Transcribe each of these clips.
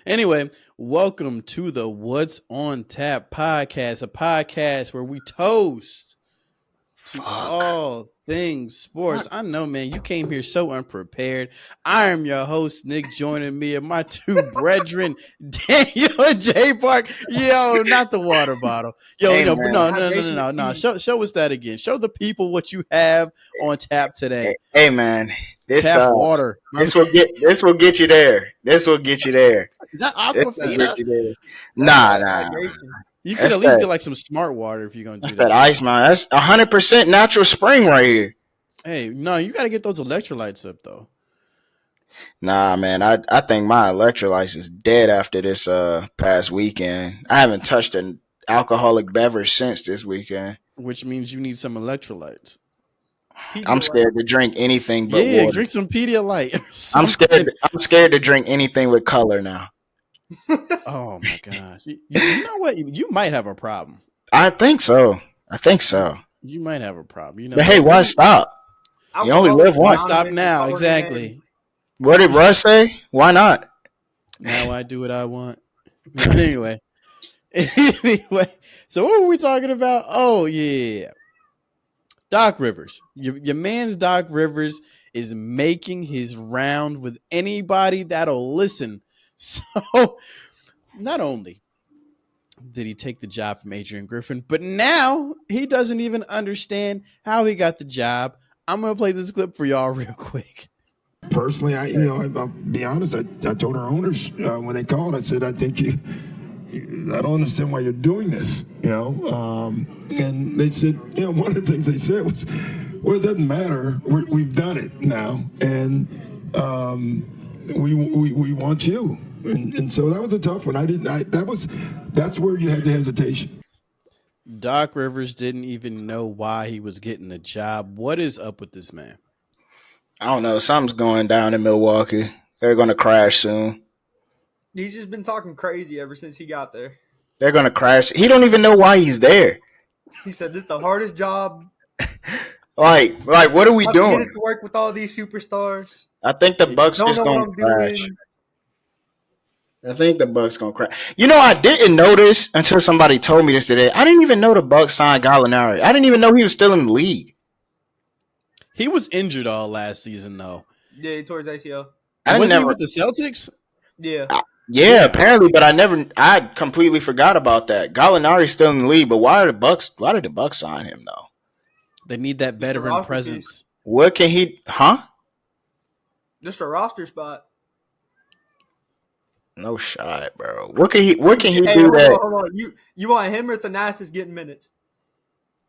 Anyway, welcome to the What's on Tap podcast, a podcast where we toast to all things sports. I know, man, you came here so unprepared. I am your host, Nick, joining me and my two brethren, Daniel and J Park. Yo, not the water bottle. Yo, Hey, no, man. no. Show us that again. Show the people what you have on tap today. Hey, man. This Tap water. This will get you there. This will get you there. Is that This will Aquafina? get you there. Nah. You could at least get like some smart water if you're gonna do That's that. that ice, man. That's 100% natural spring right here. Hey, no, you got to get those electrolytes up though. Nah, man. I think my electrolytes is dead after this past weekend. I haven't touched an alcoholic beverage since this weekend. Which means you need some electrolytes. I'm scared to drink anything but water. Drink some Pedialyte. I'm scared to drink anything with color now. Oh my gosh! You know what? You might have a problem. I think so. You might have a problem. You know. But hey, why stop? You only live Why once. stop now? Exactly. What did Russ say? Why not? Now I do what I want. Anyway. So what were we talking about? Oh yeah, Doc Rivers. Your man's Doc Rivers is making his round with anybody that'll listen. So not only did he take the job from Adrian Griffin, but now he doesn't even understand how he got the job. I'm going to play this clip for y'all real quick. Personally, I'll be honest. I told our owners when they called, I said, I think I don't understand why you're doing this, and they said, one of the things they said was, well, it doesn't matter. We've done it now. And we want you. And so that was a tough one. That's where you had the hesitation. Doc Rivers didn't even know why he was getting the job. What is up with this man? I don't know. Something's going down in Milwaukee. They're going to crash soon. He's just been talking crazy ever since he got there. They're going to crash. He don't even know why he's there. He said, this is the hardest job. Like, what are we doing? To work with all these superstars. I think the Bucks just going to crash. I think the Bucks going to crash. I didn't notice until somebody told me this today. I didn't even know the Bucks signed Gallinari. I didn't even know he was still in the league. He was injured all last season, though. Yeah, he tore his ACL. Was he with the Celtics? Yeah. Yeah, apparently, but I completely forgot about that. Gallinari's still in the league, but why did the Bucks sign him though? They need that veteran presence. What can he? Just a roster spot. No shot, bro. What can he do that? Hold on. You want him or Thanasis getting minutes?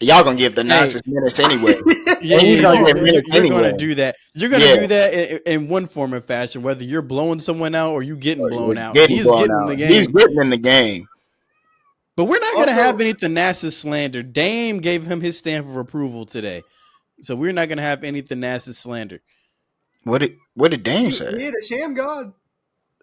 Y'all gonna give Thanasis minutes anyway. He's gonna get minutes anyway. You're gonna do that. You're gonna do that in one form or fashion, whether you're blowing someone out or you getting blown out. He's getting in the game. He's getting in the game. But we're not gonna have any Thanasis slander. Dame gave him his stamp of approval today, so we're not gonna have any Thanasis slander. What did Dame say? He had a sham god.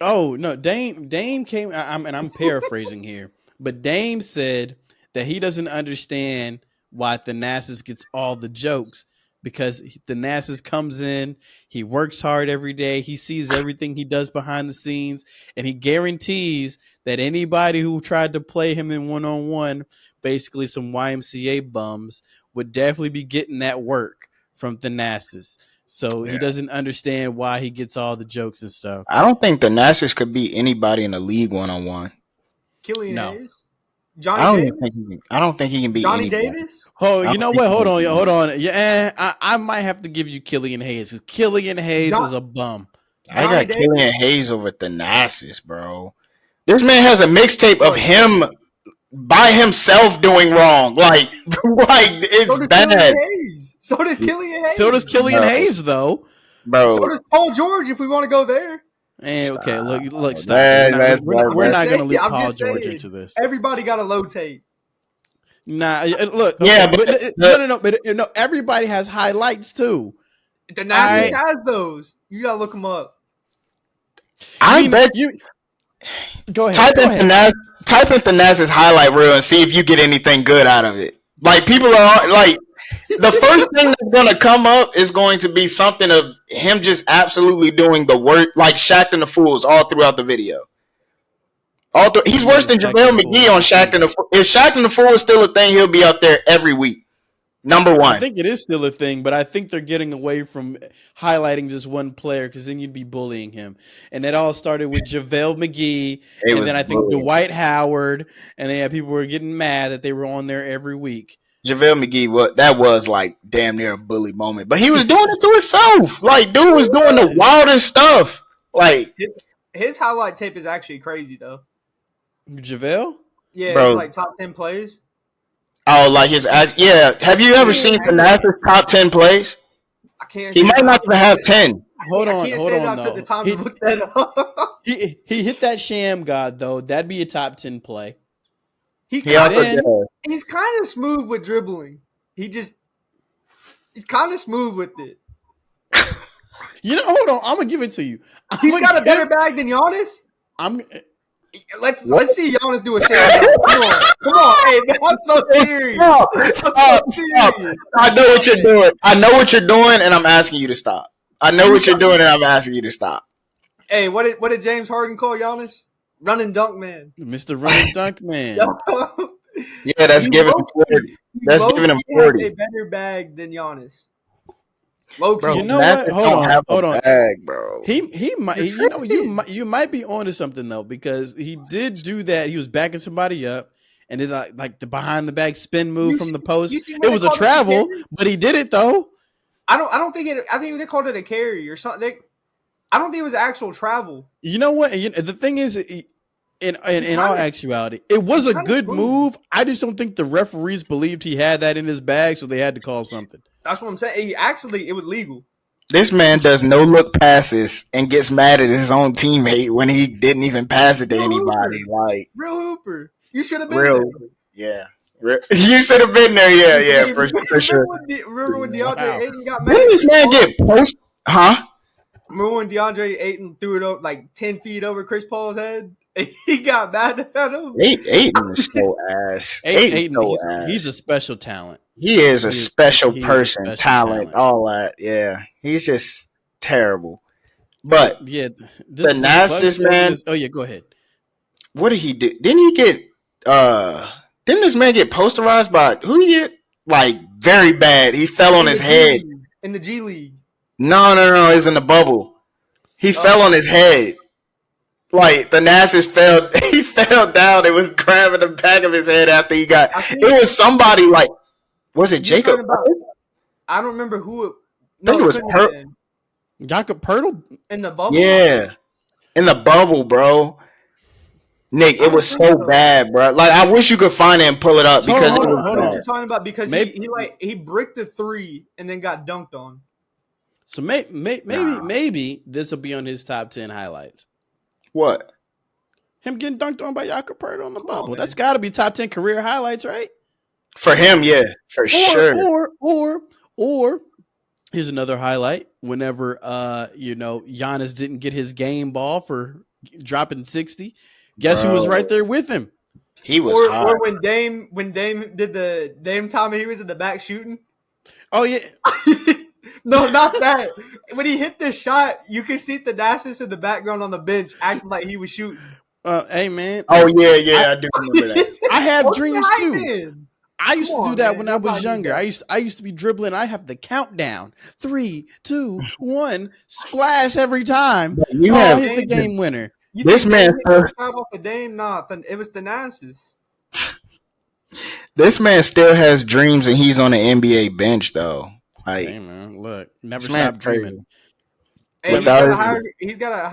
Oh no, Dame came. I'm paraphrasing here, but Dame said that he doesn't understand why Thanasis gets all the jokes, because Thanasis comes in, he works hard every day, he sees everything he does behind the scenes, and he guarantees that anybody who tried to play him in one-on-one, basically some YMCA bums, would definitely be getting that work from Thanasis. So he doesn't understand why he gets all the jokes and stuff. I don't think Thanasis could beat anybody in the league one-on-one. Killian Hayes? I don't think he can beat Johnny anybody. Davis? Oh, you know what? Hold on. Yeah, I might have to give you Killian Hayes, because Killian Hayes is a bum. I got Killian Hayes over Thanasis, bro. This man has a mixtape of him by himself doing wrong. Like it's bad. So does Killian Hayes. So does Killian Hayes, though. Bro. So does Paul George, if we want to go there. Okay, look, stop. We're not going to leave Paul George into this. Everybody got a low tape. Nah, look. Yeah, but no. Everybody has highlights too. The Nike has those. You gotta look them up. I bet you. Go ahead. Type in Thanasis highlight reel and see if you get anything good out of it. Like, people are like, the first thing that's going to come up is going to be something of him just absolutely doing the work, like Shaq and the Fools all throughout the video. He's Yeah, worse the than Shaq and JaVale the Fool McGee on Shaq and the Fool. If Shaq and the Fool is still a thing, he'll be up there every week. Number I one. think it is still a thing, but I think they're getting away from highlighting just one player because then you'd be bullying him. And it all started with JaVale McGee, It and was then I think bullying. Dwight Howard, and then people were getting mad that they were on there every week. JaVale McGee, that was like damn near a bully moment. But he was doing it to himself. Like, dude was doing the wildest stuff. Like, his highlight tape is actually crazy though. JaVale? Yeah, bro. it's like top 10 plays. Oh, like yeah. Have you ever seen Thanasis top 10 plays? I can't. He might not even have 10. Hold I on, can't hold say on. that I took Though the time to look that up. he hit that sham god though. That'd be a top 10 play. He's kind of smooth with dribbling. He's kind of smooth with it. Hold on. I'm gonna give it to you. He's got a better bag than Giannis. Let's see Giannis do a sham. Come on, hey, man, I'm so serious. Stop. I know what you're doing, and I'm asking you to stop. I know what you're doing, and I'm asking you to stop. Hey, what did James Harden call Giannis? Running dunk man. Mr. Running Dunk Man. Yeah, that's giving him 40. That's giving him 40. A better bag than Giannis. Low-key. Bro, you know what? Hold on. Bag, bro. He might. You might be onto something though, because he did do that. He was backing somebody up, and then like the behind the back spin move from the post. It was a travel, but he did it though. I don't think it. I think they called it a carry or something. I don't think it was actual travel. You know what? The thing is, in all actuality, it was a good move. I just don't think the referees believed he had that in his bag, so they had to call something. That's what I'm saying. Actually, it was legal. This man does no look passes and gets mad at his own teammate when he didn't even pass it to anybody. Like real hooper, you should have been there. Yeah. You should have been there. Yeah, for sure. Remember when DeAndre Ayton got mad? When did this man get post? Huh? Remember when DeAndre Ayton threw it up like 10 feet over Chris Paul's head? He got mad at him. Ayton is so ass. He's a special talent. He is a special person, talent, all that. Yeah, he's just terrible. But yeah, the nastiest man. Oh yeah, go ahead. What did he do? Didn't he get? Didn't this man get posterized by who? He get like very bad. He fell on his head in the G League. No. It's in the bubble. He fell on his head. Like the nastiest fell. He fell down. It was grabbing the back of his head after he got. It was somebody like. Was it Jacob? I don't remember who it. I think it was Jakob Poeltl in the bubble. Yeah, in the bubble, bro. Nick, it was so bad, bro. Like I wish you could find it and pull it up because it was bad. You're talking about because he bricked the three and then got dunked on. So maybe this will be on his top 10 highlights. What? Him getting dunked on by Jakob Poeltl on the bubble. That's got to be top 10 career highlights, right? For him, yeah, for sure. Or here's another highlight. Whenever Giannis didn't get his game ball for dropping 60, guess who was right there with him? He was hot. Or when Dame did the Dame time, he was in the back shooting. Oh yeah. No, not that. When he hit the shot, you could see the Thanasis in the background on the bench acting like he was shooting. Hey man. Oh yeah, I do remember that. I have dreams too. Man? I used to do that when I was younger. I used to be dribbling. I have the countdown. 3, 2, 1, splash every time. Hit the game winner. This man off the Dame, it was the Thanasis. This man still has dreams, and he's on the NBA bench though. Like, hey man, look, never stop dreaming. Hey, he's got a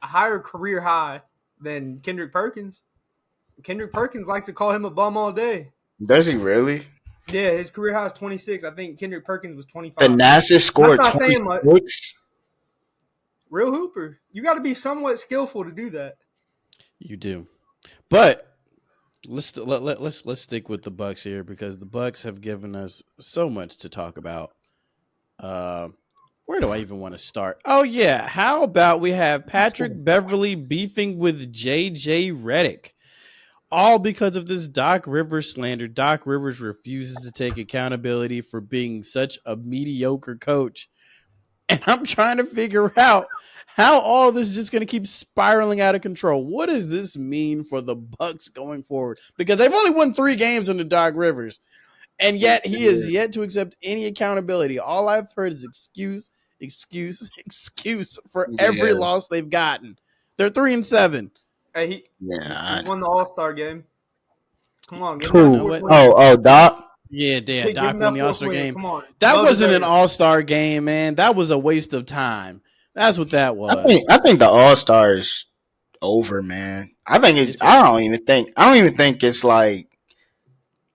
higher career high than Kendrick Perkins. Kendrick Perkins likes to call him a bum all day. Does he really? Yeah, his career high is 26. I think Kendrick Perkins was 25. The Nassif scored 26. Real hooper. You got to be somewhat skillful to do that. You do. But let's stick with the Bucks here because the Bucks have given us so much to talk about. Where do I even want to start? Oh yeah, how about we have Patrick Beverley beefing with JJ Redick? All because of this Doc Rivers slander. Doc Rivers refuses to take accountability for being such a mediocre coach. And I'm trying to figure out how all this is just going to keep spiraling out of control. What does this mean for the Bucks going forward? Because they've only won 3 games under Doc Rivers, and yet he is yet to accept any accountability. All I've heard is excuse for every loss they've gotten. They're 3-7. Hey, he won the All-Star game. Come on, give him that Doc. Yeah, Doc won the All-Star game. Come on. That wasn't an All-Star game, man. That was a waste of time. That's what that was. I think the All-Star is over, man. I don't even think it's like.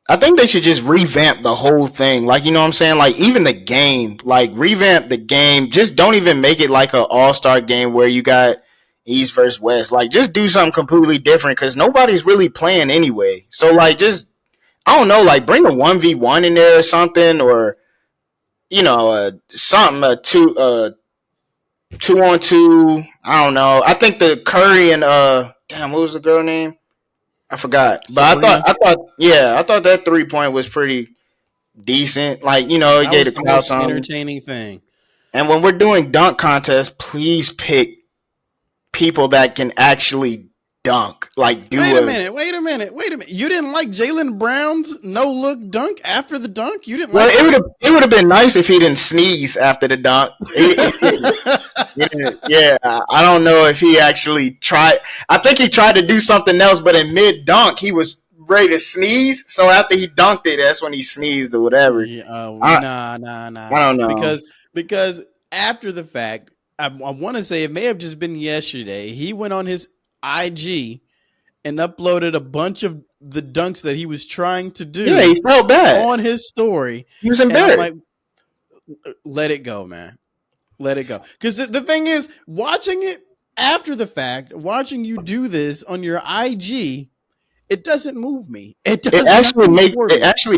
I think they should just revamp the whole thing. Like, you know what I'm saying? Like, even the game. Like, revamp the game. Just don't even make it like an all-star game where you got East versus West. Like, just do something completely different because nobody's really playing anyway. So, like, just, I don't know, like, bring a 1v1 in there or something, or, you know, something, a 2-on-2. I don't know. I think the Curry and, what was the girl name? I forgot, but Sabrina? I thought that 3-point was pretty decent. Like, you know, it gave the crowd something. Entertaining thing. And when we're doing dunk contests, please pick people that can actually dunk. Like, wait a minute. You didn't like Jalen Brown's no look dunk after the dunk? You didn't like it would have been nice if he didn't sneeze after the dunk. Yeah, I don't know if he actually tried. I think he tried to do something else, but in mid dunk, he was ready to sneeze. So after he dunked it, that's when he sneezed or whatever. Nah. I don't know. Because after the fact, I want to say it may have just been yesterday. He went on his IG and uploaded a bunch of the dunks that he was trying to do. Yeah, he felt bad on his story. He was embarrassed. Like, let it go, man. Let it go. Because the thing is, watching it after the fact, watching you do this on your IG, it doesn't move me. It actually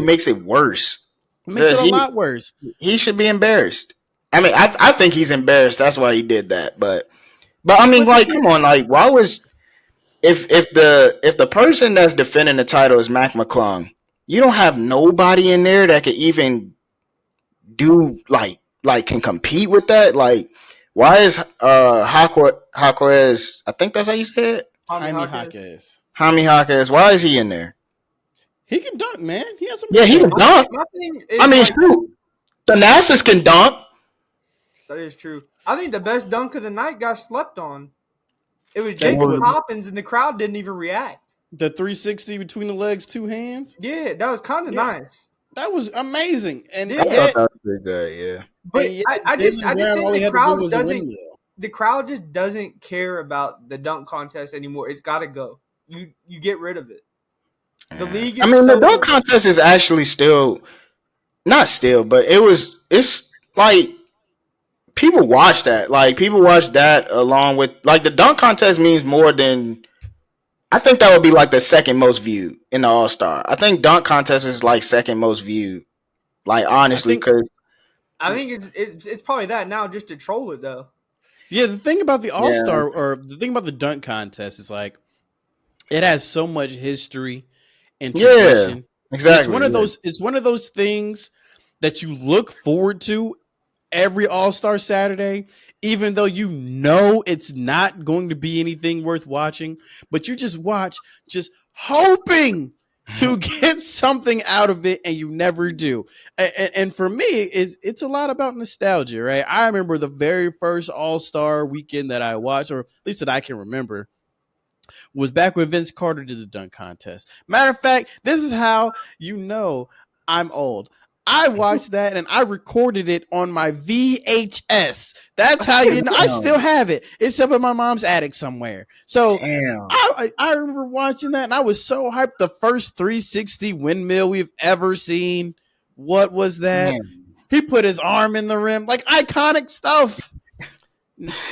makes it worse. It makes it a lot worse. He should be embarrassed. I mean, I think he's embarrassed. That's why he did that. But I mean, like, come on, like, why was if the person that's defending the title is Mac McClung, you don't have nobody in there that can even do like can compete with that. Like, why is Jaquez? I think that's how you say it. Jaquez. Why is he in there? He can dunk, man. He has some. Yeah, he can dunk. I mean, shoot, the Nassas can dunk. That is true. I think the best dunk of the night got slept on. It was Jacob Toppins, and the crowd didn't even react. The 360 between the legs, 2 hands. Yeah, that was kind of nice. That was amazing, and I thought that was pretty good. Yeah, but I just think the crowd just doesn't care about the dunk contest anymore. It's got to go. You get rid of it. The league. The dunk contest is actually still not still, but it's like people watch that. Like, people watch that along with, like, the dunk contest means more than. I think that would be like the second most viewed in the All-Star. I think dunk contest is like second most viewed. Like, honestly, because I think it's probably that now, just to troll it though. Yeah, the thing about the All-Star or the thing about the dunk contest is, like, it has so much history and tradition. Yeah, exactly. It's one of those things that you look forward to every All-Star Saturday, even though you know it's not going to be anything worth watching, but you just watch, just hoping to get something out of it, and you never do. And for me, it's a lot about nostalgia, right? I remember the very first All-Star weekend that I watched, or at least that I can remember, was back when Vince Carter did the dunk contest. Matter of fact, this is how you know I'm old. I watched that and I recorded it on my VHS. That's how you know. I still have it. It's up in my mom's attic somewhere. So I remember watching that and I was so hyped. The first 360 windmill we've ever seen. What was that? Damn. He put his arm in the rim. Like, iconic stuff.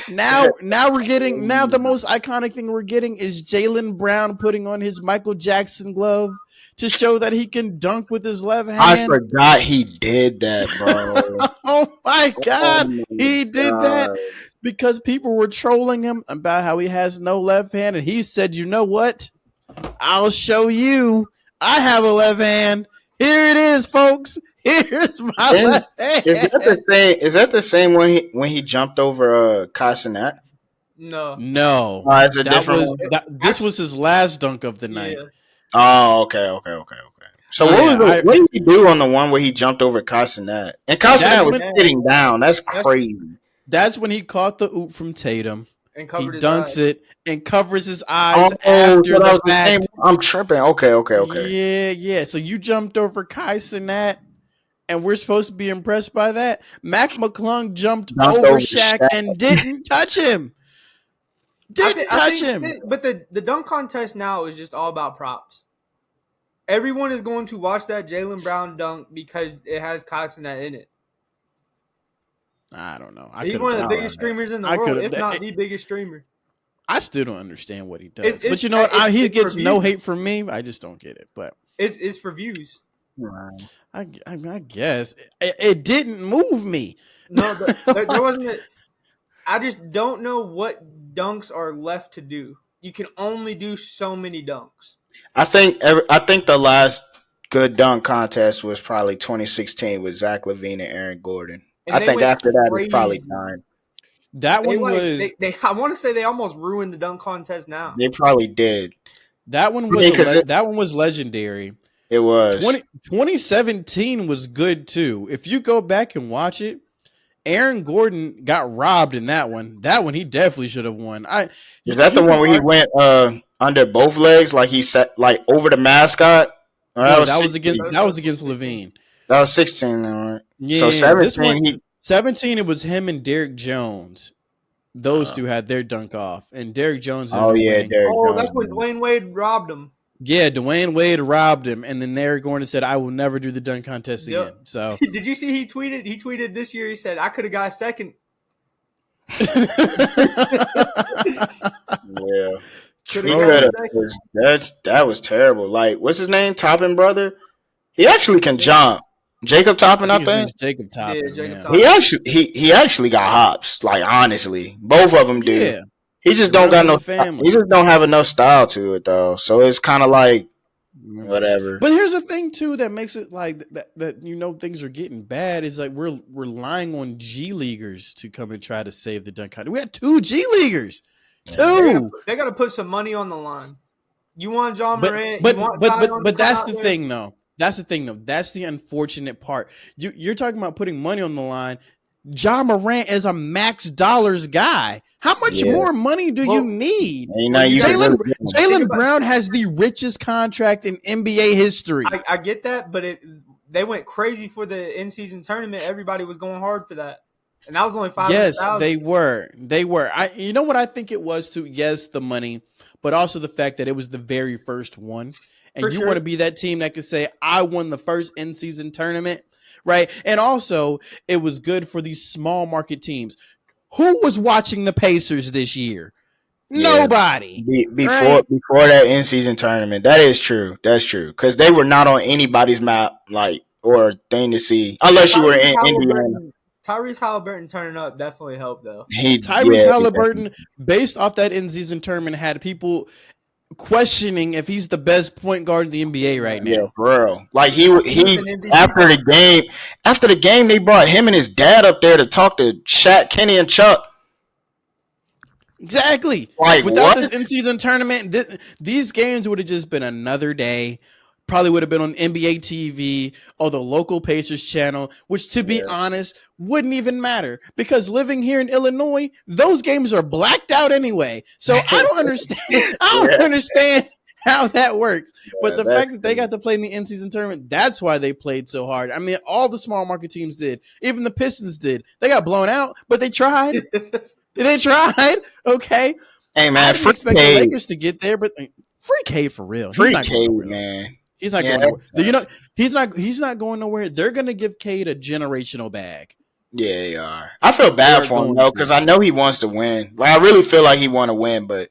Now the most iconic thing we're getting is Jalen Brown putting on his Michael Jackson glove to show that he can dunk with his left hand. I forgot he did that, bro. Oh my God. He did that because people were trolling him about how he has no left hand. And he said, you know what? I'll show you. I have a left hand. Here it is, folks. Here's my Then left hand. is that the same when he jumped over Cassinet? No. It's a different one. This was his last dunk of the night. Oh, okay. So what did he do on the one where he jumped over Cassinet? And Cassinet was sitting down. That's crazy. That's when he caught the oop from Tatum. And he dunks it and covers his eyes after so the fact. I'm tripping. Okay. Yeah. So you jumped over Cassinet, and we're supposed to be impressed by that. Mac McClung jumped over Shaq and didn't touch him. Touch him. But the dunk contest now is just all about props. Everyone is going to watch that Jalen Brown dunk because it has Cassinet in it. I don't know. He's one of the biggest streamers in the world, if not the biggest streamer. I still don't understand what he does. But you know what? He gets no hate from me. I just don't get it. But it's for views. I guess. It didn't move me. No, there wasn't. I just don't know what dunks are left to do. You can only do so many dunks. I think the last good dunk contest was probably 2016 with Zach LaVine and Aaron Gordon. And I think after that it's probably time. That one was. I want to say they almost ruined the dunk contest. Now they probably did. That one was that one was legendary. It was. 2017 was good too. If you go back and watch it, Aaron Gordon got robbed in that one. That one he definitely should have won. Is that the one where he went under both legs, like he set like over the mascot? No, that was against LaVine. That was 16, right? Yeah. So 17, it was him and Derrick Jones. Those two had their dunk off, and Derrick Jones. Derrick Jones. That's when Dwayne Wade robbed him. Yeah, Dwayne Wade robbed him, and then Aaron Gordon said, "I will never do the dunk contest again." So, did you see he tweeted? He tweeted this year. He said, "I could have got second." Yeah. That was terrible. Like, what's his name? Toppin brother. He actually can jump. Jacob Toppin, I think. Jacob Toppin. He actually got hops. Like, honestly, both of them do. Yeah. He just don't got no family. He just don't have enough style to it though. So it's kind of like whatever. But here's the thing too that makes it like that. Things are getting bad. Is like we're relying on G Leaguers to come and try to save the dunk contest. We had 2 G Leaguers. Two. They got to put some money on the line. You want John Morant? But that's the thing though. That's the thing though. That's the unfortunate part. You're talking about putting money on the line. John Morant is a max dollars guy. How much more money do you need? Jalen Brown has the richest contract in NBA history. I get that, but they went crazy for the in-season tournament. Everybody was going hard for that. And that was only $500,000. Yes, they were. You know what I think it was too? Yes, the money, but also the fact that it was the very first one. And you want to be that team that could say, I won the first in-season tournament. Right. And also, it was good for these small market teams. Who was watching the Pacers this year? Nobody. Before that in-season tournament. That is true. That's true. Because they were not on anybody's map, or thing to see. Unless you were in Indiana. Tyrese Halliburton turning up definitely helped, though. Tyrese Halliburton, based off that in-season tournament, had people questioning if he's the best point guard in the NBA right now. Yeah, bro. Like he after the game, they brought him and his dad up there to talk to Shaq, Kenny, and Chuck. Exactly. Without this in-season tournament, these games would have just been another day. Probably would have been on NBA TV or the local Pacers channel, which, to be honest, wouldn't even matter because living here in Illinois, those games are blacked out anyway. So I don't understand. I don't understand how that works. But the fact that they got to play in the in-season tournament, that's why they played so hard. I mean, all the small market teams did. Even the Pistons did. They got blown out, but they tried. They tried. Okay. Hey man, I didn't expect the Lakers to get there, but free K for real. Free K, man. He's not going nowhere. He's not going nowhere. They're going to give Cade a generational bag. Yeah, they are. I feel bad for him though, because I know he wants to win. Like I really feel like he want to win, but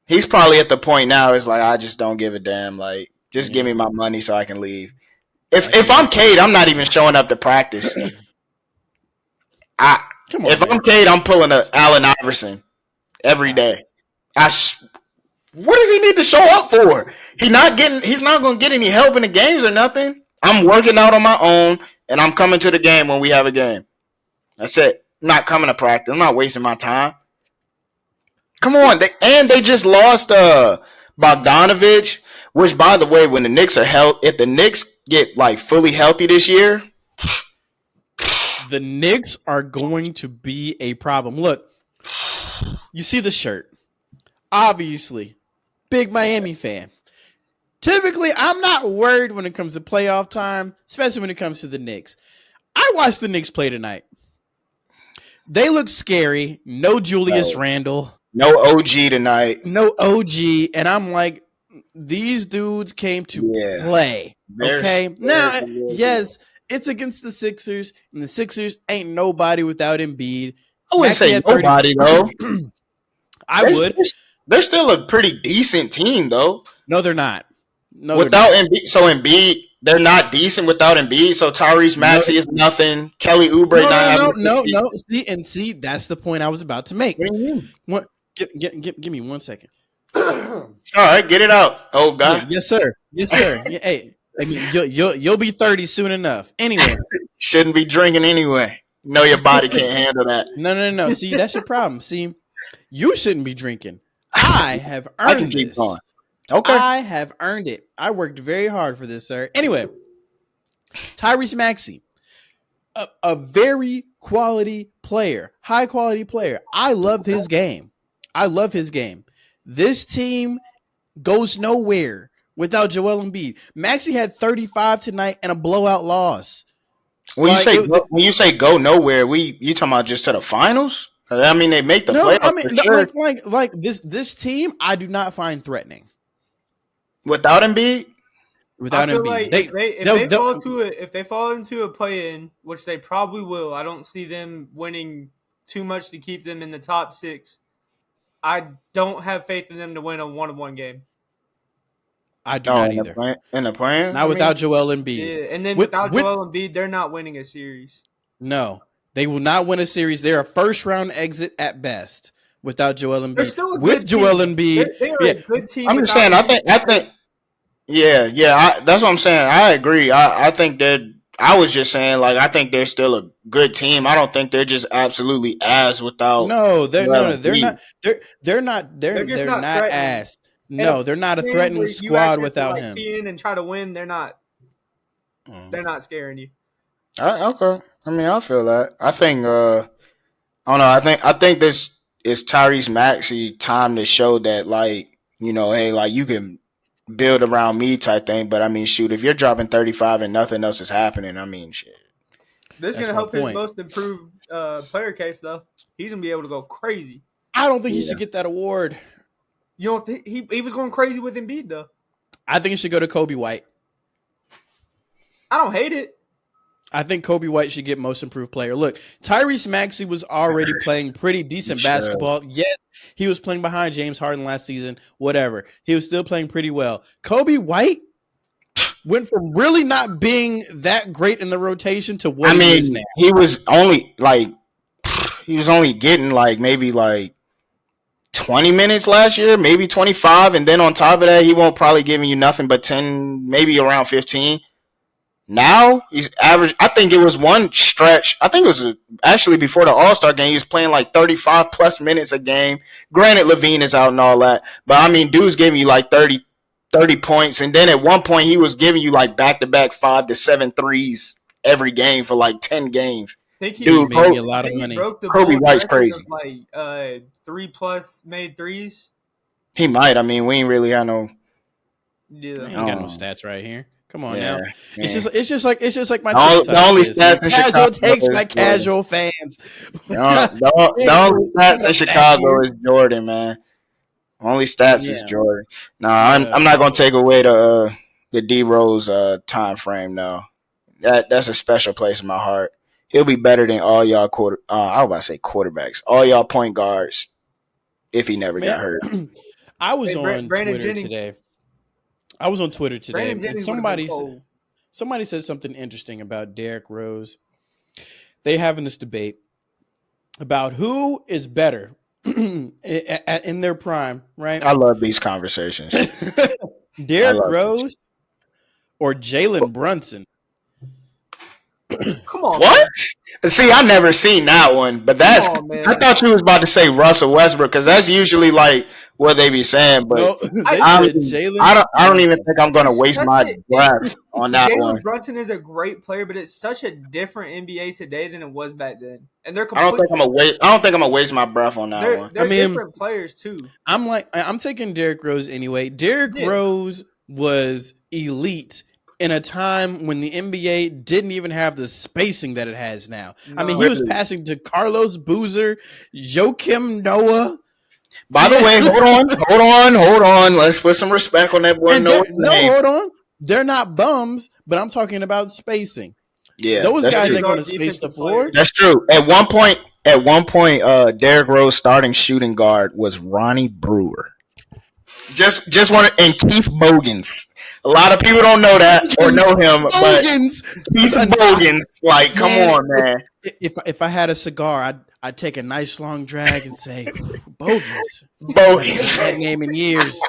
he's probably at the point now. It's like I just don't give a damn. Like just give me my money so I can leave. If I'm Cade, I'm not even showing up to practice. If I'm Cade, I'm pulling a Allen Iverson every day. What does he need to show up for? He's not going to get any help in the games or nothing. I'm working out on my own, and I'm coming to the game when we have a game. That's it. I'm not coming to practice. I'm not wasting my time. Come on. They just lost Bogdanovich, which, by the way, when the Knicks are if the Knicks get like fully healthy this year, the Knicks are going to be a problem. Look, you see the shirt. Obviously, big Miami fan. Typically, I'm not worried when it comes to playoff time, especially when it comes to the Knicks. I watched the Knicks play tonight. They look scary. No Julius Randle. No OG tonight. No OG. And I'm like, these dudes came to play. Okay? Now, yes, it's against the Sixers, and the Sixers ain't nobody without Embiid. I wouldn't say nobody, though. would. They're still a pretty decent team, though. No, they're not. No, without Embiid, so Embiid, they're not decent without Embiid. So Tyrese Maxey is nothing. Kelly Oubre no. See, that's the point I was about to make. What do you mean? Give me 1 second. All right, get it out, old guy. Yeah, yes, sir. Yeah, hey, I mean, you'll be 30 soon enough. Anyway, shouldn't be drinking anyway. No, your body can't handle that. No. See, that's your problem. See, you shouldn't be drinking. I have earned this. Okay. I have earned it. I worked very hard for this, sir. Anyway, Tyrese Maxey, a very quality player, high quality player. I love his game. This team goes nowhere without Joel Embiid. Maxey had 35 tonight and a blowout loss. When you say go nowhere, you talking about just to the finals? I mean, they make the playoffs. I mean, sure. like this team, I do not find threatening. Without Embiid? Without Embiid. Like if they fall into a play-in, which they probably will, I don't see them winning too much to keep them in the top 6. I don't have faith in them to win a 1-1 game. I do not either. In the plan? Not without Joel Embiid. Yeah, and then without Joel Embiid, they're not winning a series. No, they will not win a series. They're a first-round exit at best without Joel Embiid. They're still a with Joel Embiid, they're a good team. I'm just saying. I think. Yeah. That's what I'm saying. I agree. I think that. I was just saying, like, I think they're still a good team. I don't think they're just absolutely ass without. No, they're not. They're not ass. No, they're not a threatening squad without him. In and try to win, they're not. They're not scaring you. Okay. I mean, I feel that. I think. I don't know. I think this is Tyrese Maxey time to show that, like, you know, hey, like, you can build around me type thing. But I mean, shoot, if you're dropping 35 and nothing else is happening, I mean, shit. This is gonna help his most improved player case, though. He's gonna be able to go crazy. I don't think he should get that award. You don't think he was going crazy with Embiid, though? I think it should go to Kobe White. I don't hate it. I think Kobe White should get most improved player. Look, Tyrese Maxey was already playing pretty decent basketball. Yes, he was playing behind James Harden last season. Whatever. He was still playing pretty well. Kobe White went from really not being that great in the rotation to what he is now. He was only getting like maybe like 20 minutes last year, maybe 25, and then on top of that, he won't probably giving you nothing but 10, maybe around 15. Now he's average. I think it was one stretch. I think it was actually before the All-Star game. He was playing like 35 plus minutes a game. Granted, Levine is out and all that, but I mean, dude's giving you like 30 points, and then at one point he was giving you like back-to-back 5 to 7 threes every game for like 10 games. Dude, made me a lot of money. Kobe White's crazy. Like 3+ made threes. He might. I mean, we ain't really got no. Yeah, I ain't got no stats right here. Come on now. It's just like my the only stats in Chicago takes my casual fans. The only stats in Chicago is Jordan, man. Only stats is Jordan. No, I'm not gonna take away the D Rose time frame. No, that's a special place in my heart. He'll be better than all y'all I was about to say quarterbacks, all y'all point guards, if he never got hurt. I was on Twitter today. And somebody said something interesting about Derrick Rose. They having this debate about who is better in their prime, right? I love these conversations. Derrick Rose or Jalen Brunson. Come on, What? Man. See, I never seen that one, but that's. I thought you was about to say Russell Westbrook because that's usually like what they be saying. But no, they I said Jalen. I don't even think I'm gonna waste my breath on that one. Jalen Brunson is a great player, but it's such a different NBA today than it was back then, and they're. I don't think I'm gonna waste my breath on that one. They're different players too. I'm taking Derrick Rose anyway. Derrick Rose was elite in a time when the NBA didn't even have the spacing that it has now. No. I mean, he was passing to Carlos Boozer, Joakim Noah. By the way, hold on. Let's put some respect on that boy Noah's name. Hold on. They're not bums, but I'm talking about spacing. Yeah, those guys ain't going to space the floor. That's true. At one point, Derrick Rose starting shooting guard was Ronnie Brewer. Just want and Keith Bogans. A lot of people don't know that or know him, Bogans. But Keith Bogans. Like, come on, man. If I had a cigar, I'd take a nice long drag and say, Bogans. That name in years.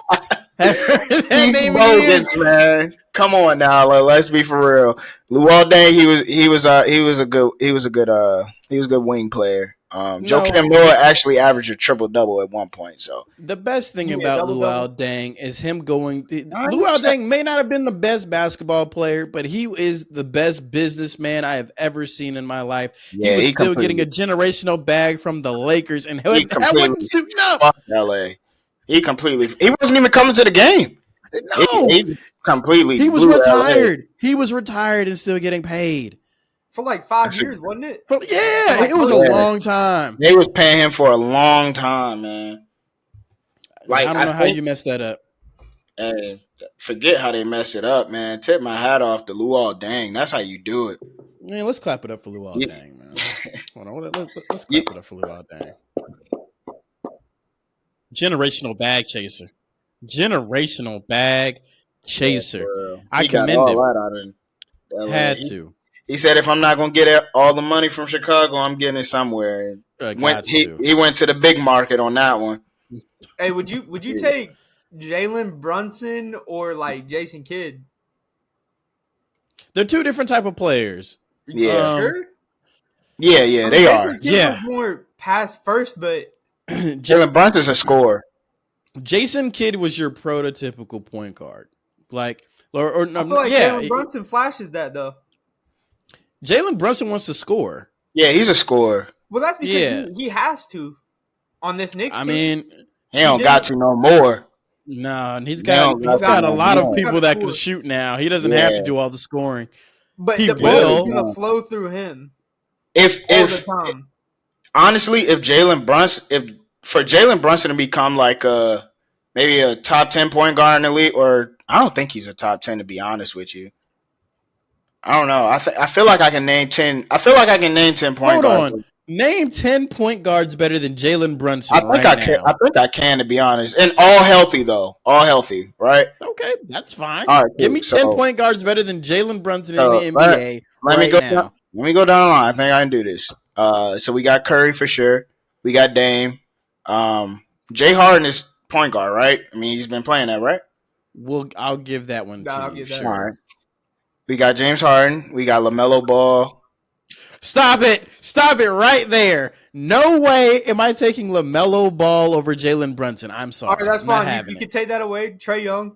Keith Bogans, man. Come on now, let's be for real. Luol Deng, he was a good wing player. Joakim Noah actually averaged a triple double at one point. So the best thing about Luol Deng is him going. Luol Deng may not have been the best basketball player, but he is the best businessman I have ever seen in my life. Yeah, he was still getting a generational bag from the Lakers, and he wasn't suiting up. LA, he wasn't even coming to the game. No, he completely. He was retired. LA. He was retired and still getting paid. For like 5 years, wasn't it? Yeah, it was a long time. They was paying him for a long time, man. Like I don't know how you messed that up. Hey, forget how they messed it up, man. Tip my hat off to Luol Deng. That's how you do it. Man, let's clap it up for Luol Deng, man. Hold on, let's clap it up for Luol Deng. Generational bag chaser. Yeah, I commend him. Right had to. He said, "If I'm not gonna get all the money from Chicago, I'm getting it somewhere." He went to the big market on that one. Hey, would you take Jalen Brunson or like Jason Kidd? They're two different type of players. Yeah, sure. Yeah, they are. Kidd was more pass first, but Jalen Brunson's a scorer. Jason Kidd was your prototypical point guard, like or I feel like Jalen Brunson flashes that though. Jalen Brunson wants to score. Yeah, he's a scorer. Well, that's because he has to on this Knicks team. I mean, he don't got to no more. No, and he's got a lot of people that can shoot now. He doesn't have to do all the scoring. But the ball is going to flow through him. Honestly, if for Jalen Brunson to become like maybe a top 10 point guard in the league, or I don't think he's a top 10 to be honest with you. I don't know. I feel like I can name 10. I feel like I can name 10 point guards. Hold on. Name 10 point guards better than Jalen Brunson. I think I can, to be honest. And all healthy though. All healthy, right? Okay, that's fine. All right, give me 10 point guards better than Jalen Brunson in the NBA. Let me go down the line. I think I can do this. So we got Curry for sure. We got Dame. Jay Harden is point guard, right? I mean, he's been playing that, right? I'll give that one to you. Sure. All right. We got James Harden. We got LaMelo Ball. Stop it right there. No way am I taking LaMelo Ball over Jalen Brunson. I'm sorry. All right, that's fine. You can take that away. Trae Young.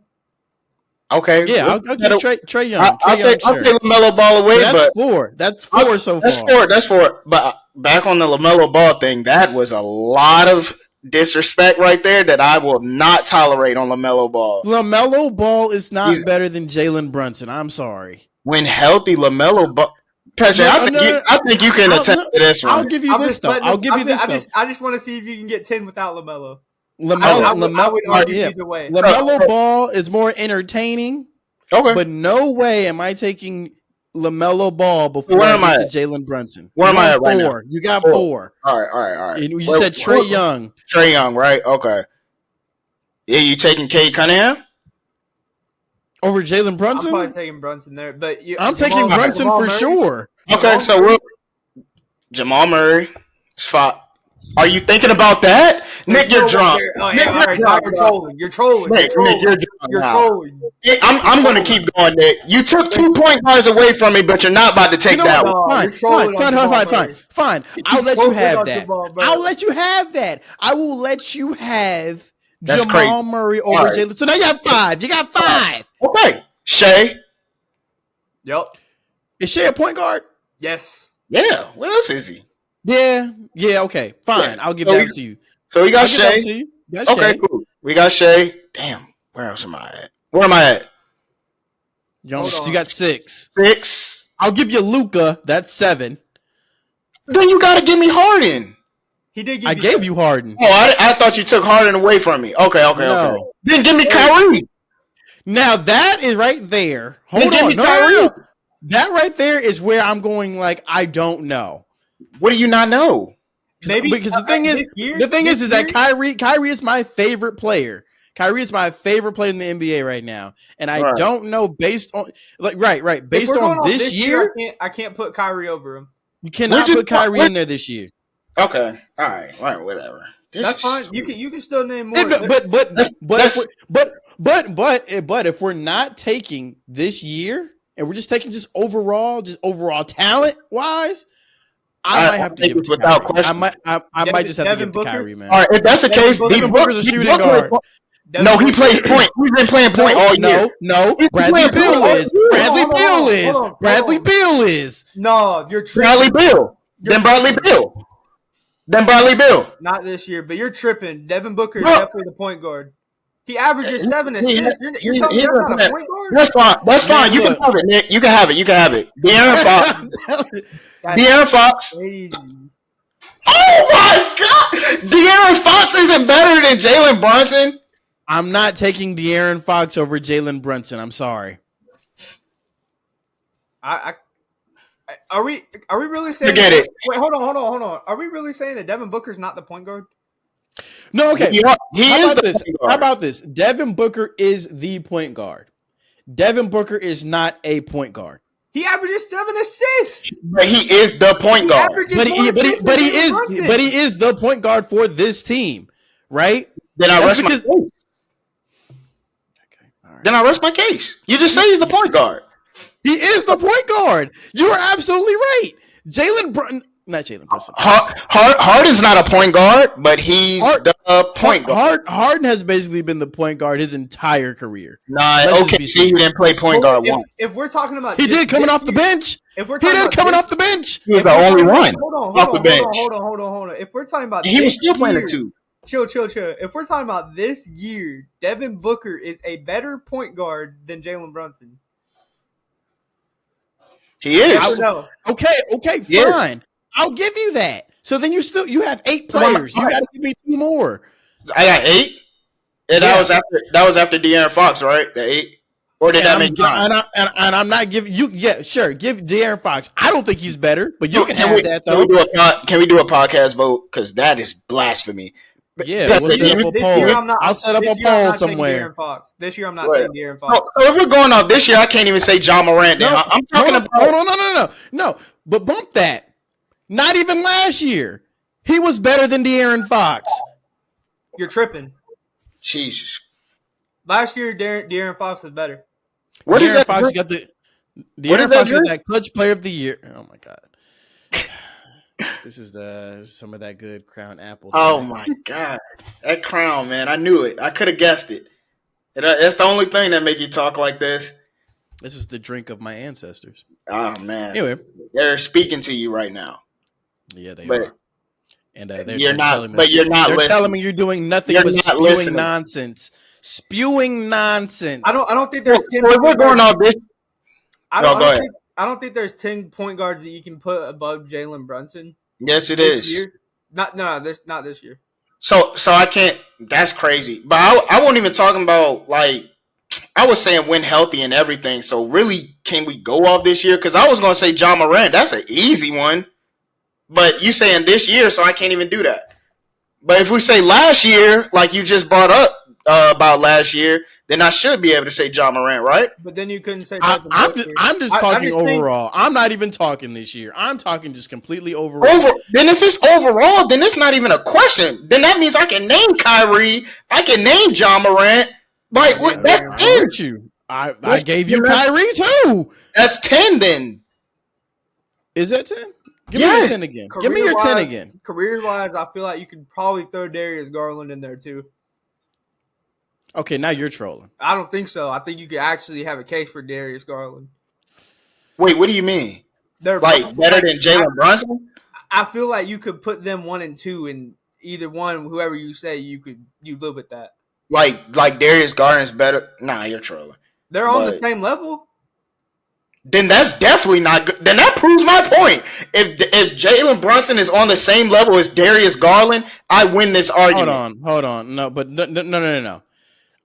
Okay. Yeah, I'll give Trae Young. I'll take LaMelo Ball away. So that's four. That's four so far. That's four. But back on the LaMelo Ball thing, that was a lot of disrespect right there that I will not tolerate on LaMelo Ball. LaMelo Ball is not better than Jalen Brunson. I'm sorry. When healthy, LaMelo Ball. Pesce, I think you can attest to this one. I'll give you this though. I just want to see if you can get 10 without LaMelo. LaMelo Ball is more entertaining. Okay. But no way am I taking LaMelo Ball before I get to Jalen Brunson. Where am I at right now? You got four. All right. And you said Trae Young. Trae Young, right? Okay. Yeah, you taking Cade Cunningham? Over Jalen Brunson? I'm probably taking Brunson there. But I'm taking Brunson for sure. Okay, so Jamal Murray. Are you thinking about that? Nick, you're drunk. You're trolling. Nick, You're trolling. I'm going to keep going, Nick. You took 2 point guards away from me, but you're not about to take that one. Fine. I'll let you have that. I'll let you have that. I will let you have That's Jamal crazy. Murray over Jalen. So now you have 5. You got 5. Okay. Shea. Yep. Is Shea a point guard? Yes. Yeah. What else is he? Yeah. Okay. Fine. I'll give that to you. So we got Shea. Okay, cool. We got Shea. Damn. Where else am I at? Where am I at? You got 6. 6. I'll give you Luka. That's 7. Then you got to give me Harden. He did. I gave you Harden. Oh, I thought you took Harden away from me. Okay. Then give me Kyrie. Now that is right there. Hold on. No. That right there is where I'm going. Like, I don't know. What do you not know? Maybe because the thing is that Kyrie is my favorite player. Kyrie is my favorite player in the NBA right now, and I don't know based on based on this year. I can't put Kyrie over him. You cannot put Kyrie in there this year. Okay, all right, whatever. That's fine. You can still name more. But if we're not taking this year and we're just taking overall talent wise. I might have to give it to without Kyrie. question. I might just have to give it to Kyrie, man. All right, if that's the case, Devin Booker's a shooting guard. No, he plays point. He's been playing point all year. No. Bradley Beal is. Bradley Beal is. No, you're tripping. Bradley Beal. Then Bradley Beal. Not this year, but you're tripping. Devin Booker is definitely the point guard. He averages 7 assists. You're talking about a point guard? That's fine. You can have it, Nick. You can have it. De'Aaron Fox. Crazy. Oh my God! De'Aaron Fox isn't better than Jalen Brunson. I'm not taking De'Aaron Fox over Jalen Brunson. I'm sorry. Are we really saying? Forget it. Wait, hold on. Are we really saying that Devin Booker's not the point guard? No, okay. How about this? Devin Booker is the point guard. Devin Booker is not a point guard. He averages 7 assists. But he is the point guard. But he is the point guard for this team, right? Then I rest my case. Okay. All right. Then I rest my case. You just say he's the point guard. He is the point guard. You are absolutely right. Not Jalen Brunson. Harden's not a point guard, but he's the point guard. Harden has basically been the point guard his entire career. Okay. See, he didn't play point guard once. If we're talking about, he did coming off the bench. He was the only one off the bench. Hold on. If we're talking about, he was still playing it too. Chill. If we're talking about this year, Devin Booker is a better point guard than Jalen Brunson. He is. I don't know. Okay, fine. I'll give you that. So then you have 8 players. You got to give me 2 more. I got 8. And that was after De'Aaron Fox, right? The 8. Or did that make time? And I'm not giving you. Yeah, sure. Give De'Aaron Fox. I don't think he's better, but you can have that though. Can we do a podcast vote? Because that is blasphemy. Yeah, we'll set up a poll. I'll set up a poll somewhere. This year I'm not taking De'Aaron Fox. So if we're going off this year, I can't even say Ja Morant. I'm talking about. No. But bump that. Not even last year. He was better than De'Aaron Fox. You're tripping. Jesus. Last year, De'Aaron Fox was better. De'Aaron Fox got that clutch player of the year. Oh my God. This is some of that good Crown Apple. Oh my God. That Crown, man. I knew it. I could have guessed it. That's the only thing that make you talk like this. This is the drink of my ancestors. Oh man. Anyway. They're speaking to you right now. Yeah, they are. And you're not telling me you're doing nothing but spewing nonsense. I don't think there's 10 we're going on this. I don't think there's 10 point guards that you can put above Jalen Brunson. Yes, it is. Year. Not this year. So I can't. That's crazy. But I wasn't even talking about I was saying when healthy and everything. So really, can we go off this year? Because I was gonna say Ja Morant. That's an easy one. But you saying this year, so I can't even do that. But if we say last year, like you just brought up about last year, then I should be able to say Ja Morant, right? But then you couldn't say. I'm just talking overall. I'm not even talking this year. I'm talking just completely overall. Then if it's overall, then it's not even a question. Then that means I can name Kyrie. I can name Ja Morant. Like what? That's 10. I'm with you. I gave you Kyrie too. That's 10 then. Is that 10? Give me your 10 again. Give me your 10 again. Career-wise, I feel like you could probably throw Darius Garland in there too. Okay, now you're trolling. I don't think so. I think you could actually have a case for Darius Garland. Wait, what do you mean? They're like better than Jalen Brunson? I feel like you could put them 1 and 2, and either one, whoever you say, you live with that. Like Darius Garland's better. Nah, you're trolling. They're on the same level. Then that's definitely not good. Then that proves my point. If Jalen Brunson is on the same level as Darius Garland, I win this argument. Hold on. No.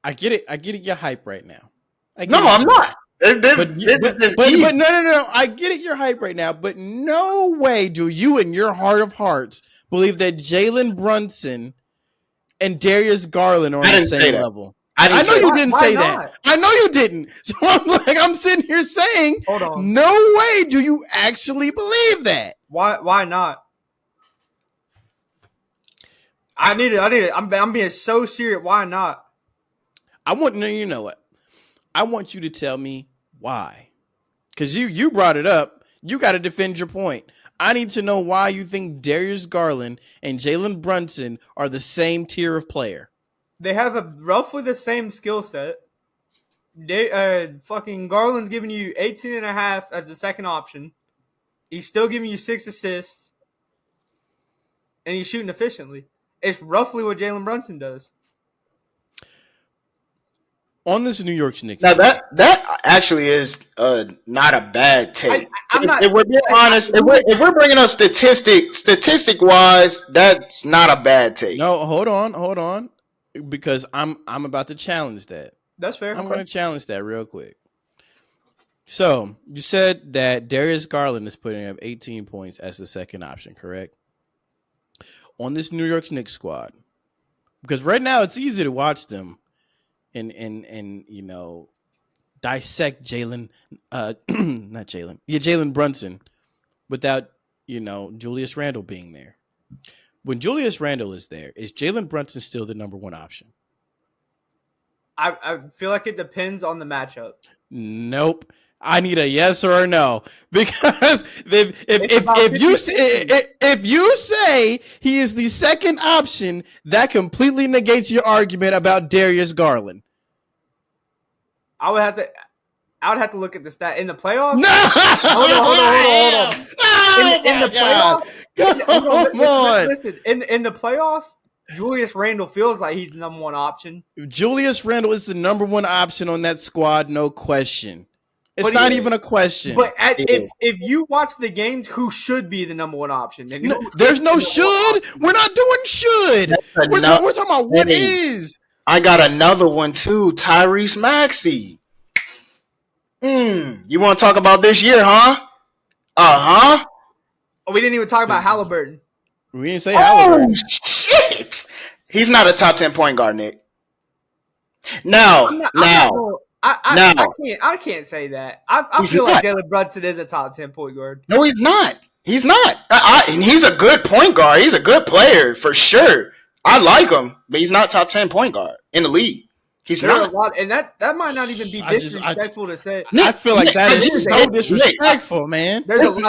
I get it. You're hype right now. I'm not. This is easy. But no. I get it. You're hype right now. But no way do you, in your heart of hearts, believe that Jalen Brunson and Darius Garland are on the same level. I know you didn't say that. I know you didn't. So I'm sitting here saying, hold on. No way do you actually believe that. Why not? I need it. I'm being so serious. Why not? You know what? I want you to tell me why. Because you brought it up. You got to defend your point. I need to know why you think Darius Garland and Jalen Brunson are the same tier of player. They have roughly the same skill set. Fucking Garland's giving you 18.5 as the second option. He's still giving you 6 assists. And he's shooting efficiently. It's roughly what Jalen Brunson does. On this New York Knicks. Now that actually is not a bad take. If we're being honest, if we're bringing up statistic wise, that's not a bad take. No, hold on, because I'm about to challenge that. That's fair. I'm going to challenge that real quick. So you said that Darius Garland is putting up 18 points as the second option, correct? On this New York Knicks squad, because right now it's easy to watch them. And dissect Jalen Brunson without Julius Randle being there. When Julius Randle is there, is Jalen Brunson still the number one option? I feel like it depends on the matchup. Nope. I need a yes or a no, because if you say he is the second option, that completely negates your argument about Darius Garland. I would have to look at the stat in the playoffs. No, hold on. In the playoffs, come on. Listen, in the playoffs, Julius Randle feels like he's the number one option. Julius Randle is the number one option on that squad, no question. It's not even a question. But if you watch the games, who should be the number one option? There's no should. We're not doing should. We're talking about what is. I got another one too, Tyrese Maxey. You want to talk about this year, huh? Oh, we didn't even talk about Halliburton. We didn't say Halliburton. Oh, shit. He's not a top 10 point guard, Nick. I can't say that. I feel like Jalen Brunson is a top 10 point guard. No, he's not. He's not. And he's a good point guard. He's a good player for sure. I like him, but he's not top 10 point guard in the league. He's not. A lot, and that might not even be disrespectful to say. I feel like that is so disrespectful, man. It's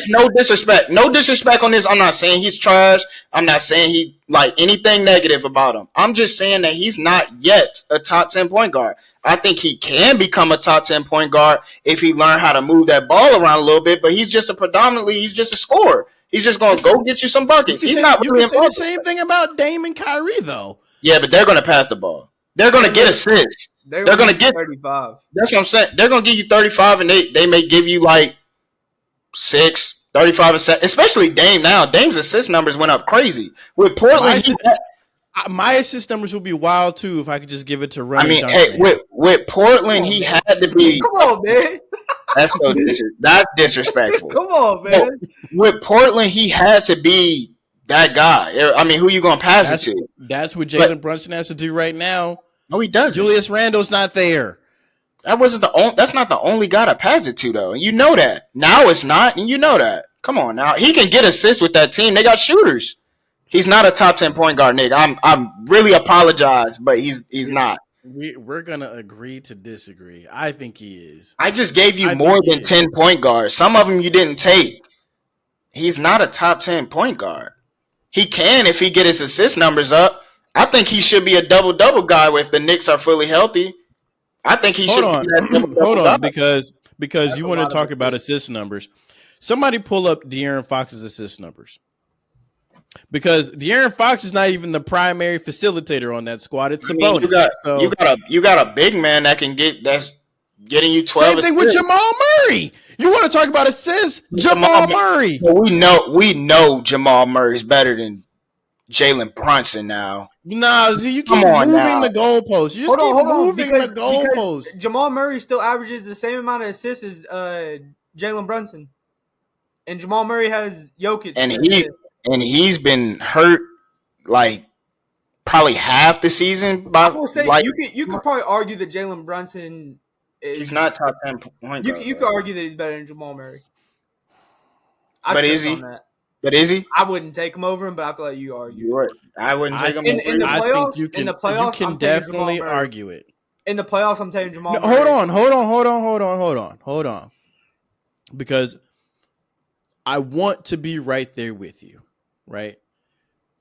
no disrespect. No disrespect on this. I'm not saying he's trash. I'm not saying he like anything negative about him. I'm just saying that he's not yet a top 10 point guard. I think he can become a top 10 point guard if he learn how to move that ball around a little bit, but he's just a scorer. He's just going to go get you some buckets. He's not really you can say the same thing about Dame and Kyrie, though. Yeah, but they're going to pass the ball. They're going to get assists. They're going to get 35. That's what I'm saying. They're going to give you 35, and they may give you like 6, 35, and 7. Especially Dame now. Dame's assist numbers went up crazy. With Portland, my assist numbers would be wild too if I could just give it to Ronnie. I mean, hey, with Portland, he had to be. Come on, man. That's disrespectful. Come on, man. With Portland, he had to be that guy. I mean, who you gonna pass it to? That's what Jalen Brunson has to do right now. No, he doesn't. Julius Randle's not there. That's not the only guy to pass it to, though. And you know that. Now it's not, and you know that. Come on, now he can get assists with that team. They got shooters. He's not a top 10 point guard, Nick. I'm really apologize, but he's not. We're gonna agree to disagree. I think he is. I just gave you more than 10 point guards. Some of them you didn't take. He's not a top 10 point guard. He can if he get his assist numbers up. I think he should be a double-double guy if the Knicks are fully healthy. I think he should be that double-double Hold on, guy. because you want to talk about assist numbers. Somebody pull up De'Aaron Fox's assist numbers. Because De'Aaron Fox is not even the primary facilitator on that squad. It's Sabonis. You got a big man that can that's getting you 12 Same thing assists. with Jamal Murray. You want to talk about assists? Jamal Murray. We know Jamal Murray is better than Jalen Brunson now. Nah, see, you keep moving the goalposts. You just keep moving the goalposts. Jamal Murray still averages the same amount of assists as Jalen Brunson. And Jamal Murray has Jokic. And he's been hurt like probably half the season. I will say you could probably argue that Jalen Brunson he's not top 10 point guard. You could argue that he's better than Jamal Murray. But is he? But is he? I wouldn't take him over him, but I feel like you argue. You would. I wouldn't take him over him. In the playoffs, you can definitely argue it. In the playoffs, I'm taking Jamal Murray. Hold on. Because I want to be right there with you, right?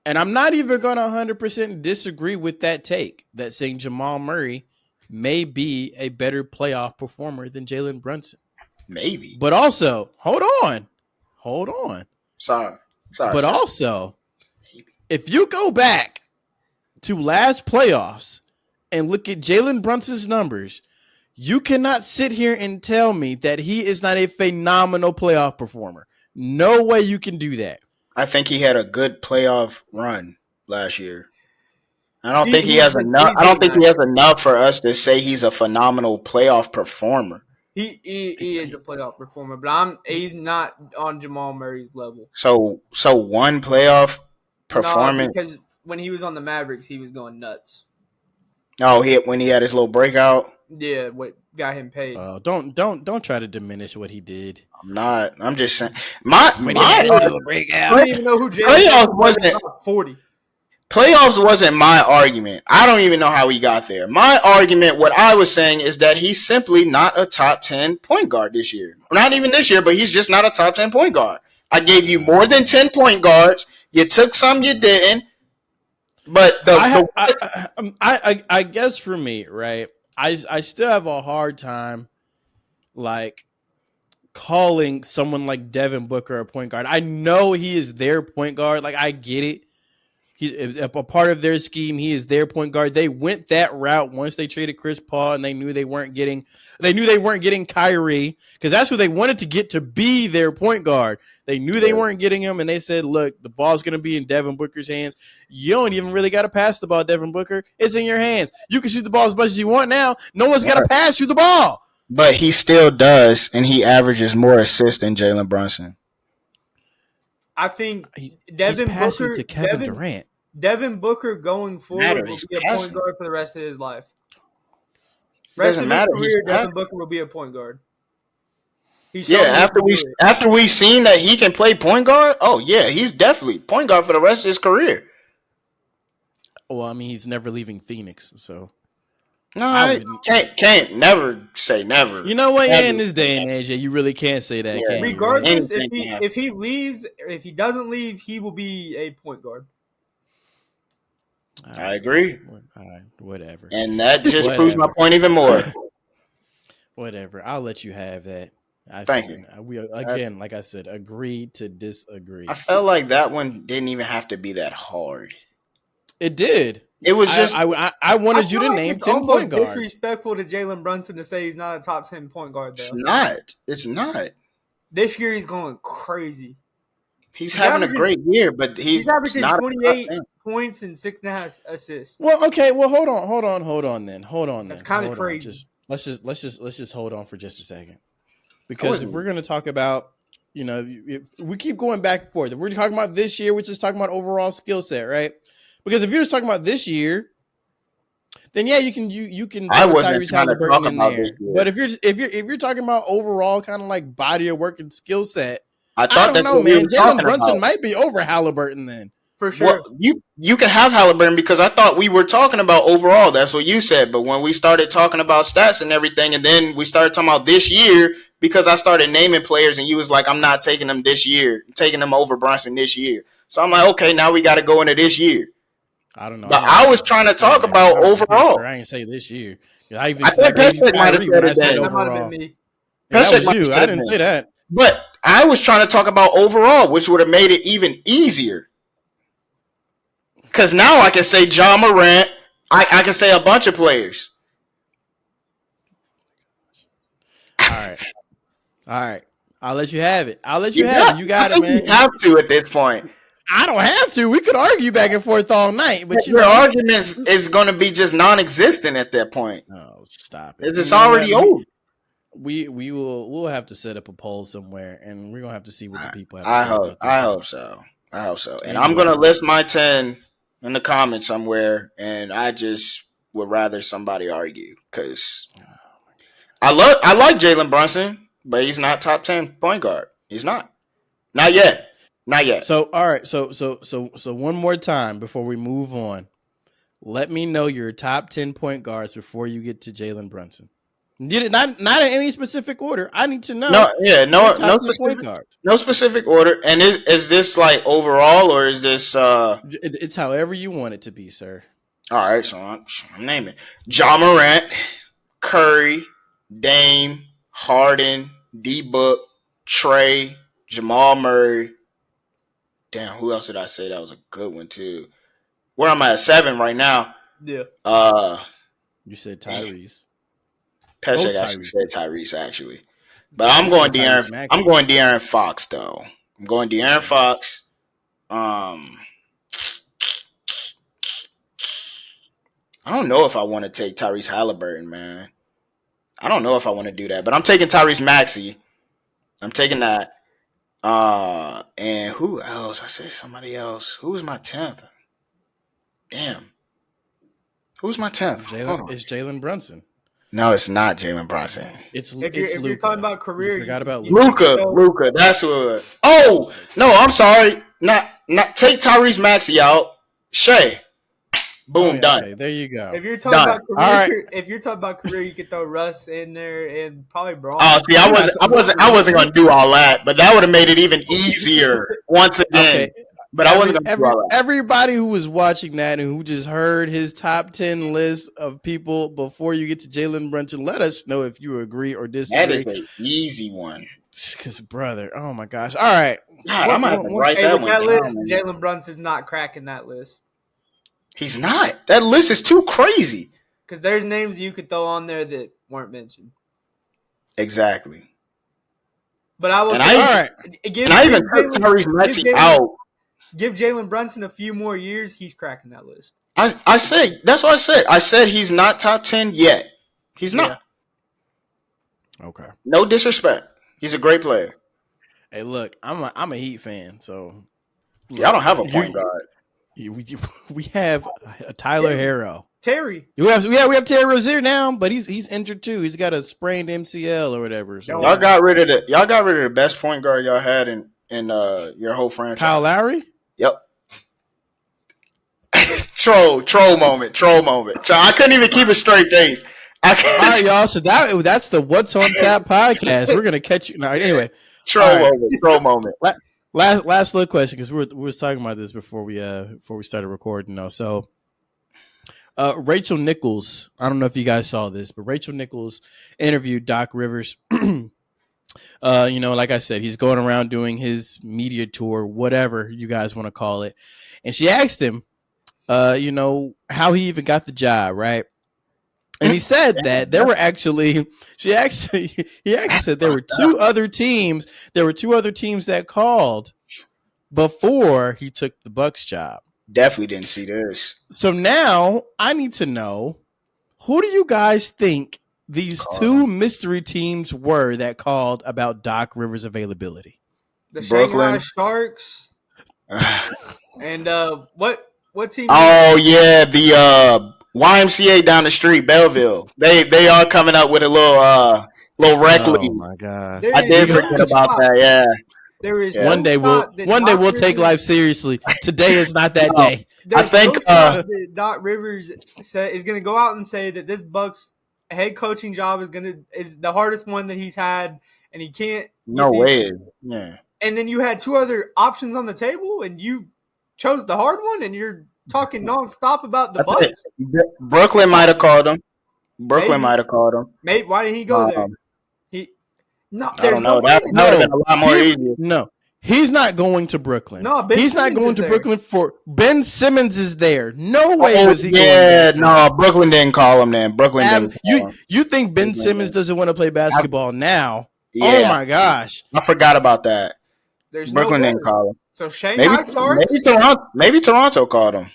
And I'm not even going to 100% disagree with that take, that saying Jamal Murray may be a better playoff performer than Jalen Brunson. Maybe. But also, hold on. Sorry. But also, if you go back to last playoffs and look at Jalen Brunson's numbers, you cannot sit here and tell me that he is not a phenomenal playoff performer. No way you can do that. I think he had a good playoff run last year. I don't think he has enough. I don't think he has enough for us to say he's a phenomenal playoff performer. He is a playoff performer, but he's not on Jamal Murray's level. So one playoff performance. No, because when he was on the Mavericks, he was going nuts. Oh, when he had his little breakout. Yeah, what got him paid? Don't try to diminish what he did. I'm not. I'm just saying. My breakout. I don't even know who playoffs wasn't 40. Playoffs wasn't my argument. I don't even know how he got there. My argument, what I was saying, is that he's simply not a top 10 point guard this year. Not even this year, but he's just not a top 10 point guard. I gave you more than 10 point guards. You took some, you didn't. But I guess for me, right, I still have a hard time like calling someone like Devin Booker a point guard. I know he is their point guard. Like, I get it. He's a part of their scheme. He is their point guard. They went that route once they traded Chris Paul, and they knew they weren't getting Kyrie, because that's who they wanted to get to be their point guard. They knew they weren't getting him, and they said, look, the ball's going to be in Devin Booker's hands. You don't even really got to pass the ball, Devin Booker. It's in your hands. You can shoot the ball as much as you want now. No one's got to pass you the ball. But he still does, and he averages more assists than Jalen Brunson. I think he's passing to Kevin Durant. Devin Booker going forward will be a point guard for the rest of his life. Doesn't matter. Devin Booker will be a point guard. After we seen that he can play point guard, oh yeah, he's definitely point guard for the rest of his career. Well, I mean, he's never leaving Phoenix, so no, I can't never say never. You know what? Yeah, in this day and age, you really can't say that. Yeah. Regardless, if he leaves, if he doesn't leave, he will be a point guard. I agree. All right, whatever. And that just proves my point even more. Whatever. I'll let you have that. Thank you. We again, like I said, agree to disagree. I felt like that one didn't even have to be that hard. It did. It was just I wanted you to name 10 point guards. It's disrespectful to Jalen Brunson to say he's not a top 10 point guard. Though. It's not. This year he's going crazy. He's having a great year, but he's averaging not 28 points and 6.5 assists. Well, okay. Well, hold on. That's kind of crazy. Let's just hold on for just a second, because if we're going to talk about, if we keep going back and forth. If we're talking about this year, we're just talking about overall skill set, right? Because if you're just talking about this year, then yeah, you can. I wasn't Tyrese trying to talk Halliburton in about there. this year. But if you're talking about overall kind of like body of work and skill set, I don't know, man. Jalen Brunson might be over Halliburton then. For sure. Well, you can have Halliburton because I thought we were talking about overall. That's what you said. But when we started talking about stats and everything, and then we started talking about this year, because I started naming players, and you was like, I'm not taking them this year, taking them over Brunson this year. So I'm like, okay, now we got to go into this year. I don't know. But I was trying to talk about overall. Sure I ain't say this year. I think Pesek might have said it then. That might have been me. Yeah, that was you. I didn't say that. But I was trying to talk about overall, which would have made it even easier. Because now I can say John Morant. I can say a bunch of players. All right. I'll let you have it. You got it, man. You have to at this point. I don't have to. We could argue back and forth all night, but your arguments is going to be just non-existent at that point. Oh, stop it! It's just already old. We'll have to set up a poll somewhere, and we're gonna have to see what the people have. I hope so. And I'm gonna list my 10 in the comments somewhere, and I just would rather somebody argue because I like Jalen Brunson, but he's not top 10 point guard. He's not yet. So all right, so one more time before we move on, let me know your top 10 point guards before you get to Jalen Brunson. Not in any specific order. I need to know. No specific order. And is this like overall or is this? It's however you want it to be, sir. All right, so I'm naming John Morant, Curry, Dame, Harden, D-Book, Trey, Jamal Murray. Damn, who else did I say that was a good one too? Where am I at 7 right now? Yeah. You said Tyrese. Pesek actually said Tyrese actually, but I'm going De'Aaron. I'm going De'Aaron Fox though. I'm going De'Aaron Fox. I don't know if I want to take Tyrese Halliburton, man. I don't know if I want to do that, but I'm taking Tyrese Maxey. I'm taking that. And who else? I said somebody else. Who was my 10th? Damn. Who's my 10th? It's Jalen Brunson. No, it's not Jalen Brunson. If you're talking about career, you forgot about Luka. That's what. Oh no, I'm sorry. Not take Tyrese Maxey out. Shea. Boom, done. Okay, there you go. If you're talking about career, if you're talking about career, you could throw Russ in there and probably Braun. Oh, see, I wasn't gonna do all that, but that would have made it even easier once again. Okay. But I wasn't gonna do all that. Everybody who was watching that and who just heard his top 10 list of people before you get to Jalen Brunson, let us know if you agree or disagree. That is an easy one. Because, brother, oh my gosh. All right. God, I'm going to write that one down. List, Jalen Brunson's not cracking that list. He's not. That list is too crazy. Because there's names you could throw on there that weren't mentioned. Exactly. But I will I even took Tyrese Maxey out. Give Jalen Brunson a few more years, he's cracking that list. I say that's what I said. I said he's not top 10 yet. He's not. Yeah. Okay. No disrespect. He's a great player. Hey, look, I'm a Heat fan, so I don't have a point guard. We have a Tyler Herro. Terry. We have Terry Rozier now, but he's injured too. He's got a sprained MCL or whatever. So. Y'all got rid of the best point guard y'all had in your whole franchise. Kyle Lowry? Yep. troll moment. I couldn't even keep a straight face. All right, y'all. So that's the What's on Tap podcast. We're gonna catch you. No, anyway. Troll moment. Last little question because we were talking about this before we started recording. Though, so Rachel Nichols. I don't know if you guys saw this, but Rachel Nichols interviewed Doc Rivers. Like I said, he's going around doing his media tour, whatever you guys want to call it. And she asked him, how he even got the job, right? And he said that he actually said there were two other teams that called before he took the Bucks job. Definitely didn't see this. So now I need to know, who do you guys think these two mystery teams were that called about Doc Rivers' availability? The Shanghai Sharks. And what team? Oh yeah, the YMCA down the street, Belleville. They are coming up with a little rec league. Oh my god! I did forget about that. Yeah, There is one day we'll take life seriously. Today is not that day. I think that Doc Rivers is going to go out and say that this Bucks head coaching job is the hardest one that he's had, and he can't. No way. Yeah. And then you had two other options on the table, and you chose the hard one, and you're talking nonstop about the Bucks. Brooklyn might have called him. Maybe. Why didn't he go there? I don't know. That would have been a lot more easier. No. He's not going to Brooklyn. No, he's not going to Brooklyn for Ben Simmons is there. No way was he going there. No, Brooklyn didn't call him then. Brooklyn didn't call him. You think Ben Simmons doesn't want to play basketball now? Yeah. Oh my gosh. I forgot about that. Brooklyn didn't call him. So Shanghai maybe Toronto called him.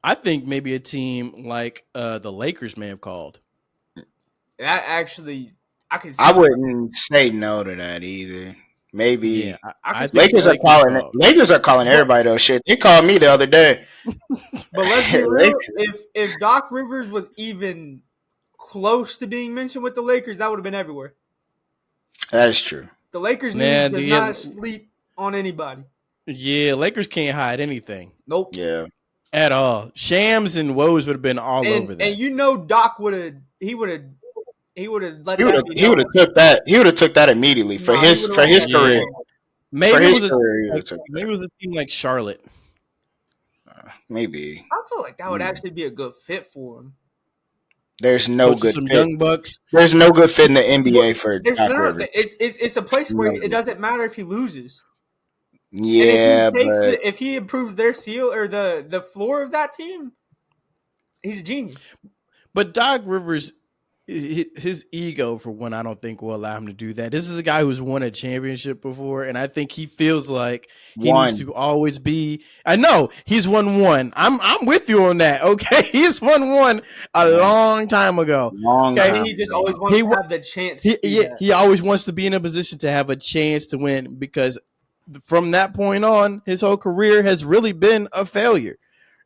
I think maybe a team like the Lakers may have called. That actually I wouldn't say no to that either. Maybe. Yeah, I Lakers are calling it. Lakers are calling everybody though. Shit, they called me the other day. But let's be real. If Doc Rivers was even close to being mentioned with the Lakers, that would have been everywhere. That is true. The Lakers does not sleep on anybody. Yeah, Lakers can't hide anything. Nope. Yeah. At all. Shams and woes would have been all over that. And Doc would have let He would have took that. He would have took that immediately for his career. Maybe it was a team like Charlotte. Maybe. I feel like that would actually be a good fit for him. There's no good fit. Young Bucks. There's no good fit in the NBA for Doc Rivers. It's a place where it doesn't matter if he loses. Yeah, if he improves their seal or the floor of that team, he's a genius. But Doc Rivers, his ego, for one, I don't think will allow him to do that. This is a guy who's won a championship before, and I think he feels like he needs to always be. I know he's won one. I'm with you on that. Okay, he's won one a long time ago. He just always wants to have the chance. He always wants to be in a position to have a chance to win because from that point on, his whole career has really been a failure.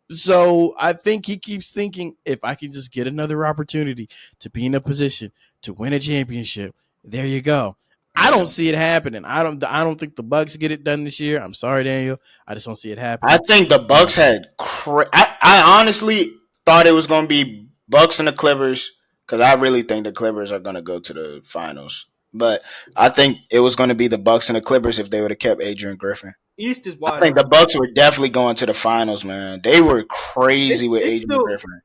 So I think he keeps thinking, if I can just get another opportunity to be in a position to win a championship, there you go. I don't see it happening. I don't think the Bucks get it done this year. I'm sorry, Daniel. I just don't see it happening. I think the Bucks had. I honestly thought it was going to be Bucks and the Clippers because I really think the Clippers are going to go to the finals. But I think it was going to be the Bucks and the Clippers if they would have kept Adrian Griffin. East is wide. I think the Bucks were definitely going to the finals, man. They were crazy with Adrian Griffin.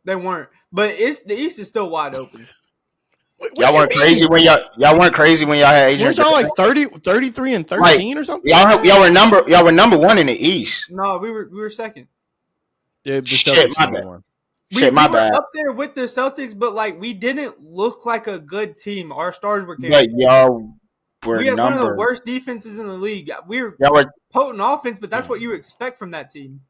They weren't, but the East is still wide open. Y'all weren't crazy when y'all weren't crazy when y'all had Adrian. Weren't y'all like 33 and 13 or something? Y'all were number one in the East. No, we were second. Yeah, my bad. Up there with the Celtics, but like we didn't look like a good team. Our stars were carrying. But y'all were we had one of the worst defenses in the league. We were potent offense, but that's what you expect from that team.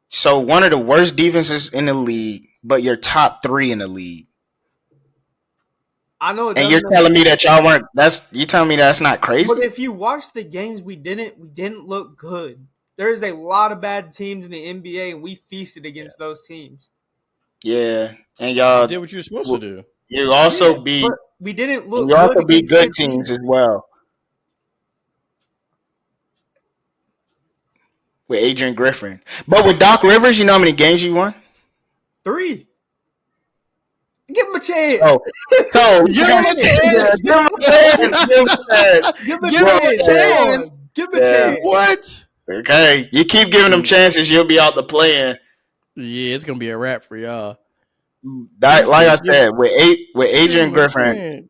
So one of the worst defenses in the league, but you're top 3 in the league. I know, and you're telling me that y'all weren't. You telling me that's not crazy? But if you watch the games, we didn't look good. There's a lot of bad teams in the NBA, and we feasted against those teams. Yeah, and y'all did what you were supposed to do. You also beat. We didn't look. You also beat good teams as well. With Adrian Griffin, but with Doc Rivers, you know how many games you won? 3. Give him a chance. So give him a chance. Give him a chance. Give him a chance. Give him a chance. What? Okay, you keep giving them chances, you'll be out the play-in. Yeah, it's gonna be a wrap for y'all. Like I said, with Adrian Griffin,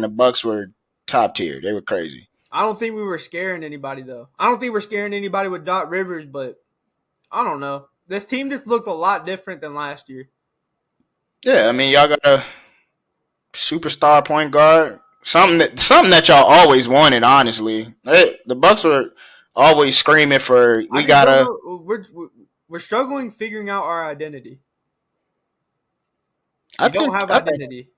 the Bucks were top tier. They were crazy. I don't think we were scaring anybody though. I don't think we're scaring anybody with Doc Rivers, but I don't know. This team just looks a lot different than last year. Yeah, I mean y'all got a superstar point guard. Something that y'all always wanted, honestly. The Bucks were always screaming for we're struggling figuring out our identity. We don't have identity.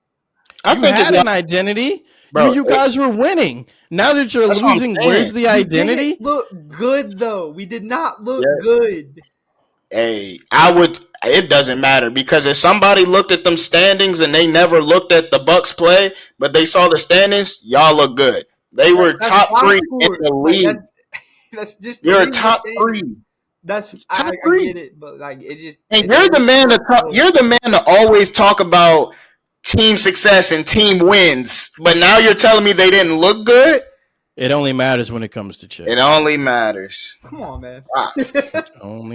I think had an identity. Bro, you guys were winning. Now that you're losing, where's the identity? Look good though. We did not look good. Hey, it doesn't matter because if somebody looked at them standings and they never looked at the Bucks play, but they saw the standings, y'all look good. They were top 3 in the league. That's just you're a top 3. That's top 3. I get it, but like it just. And you're the man to talk. You're the man to always talk about team success and team wins. But now you're telling me they didn't look good. It only matters when it comes to chip. It only matters. Come on, man.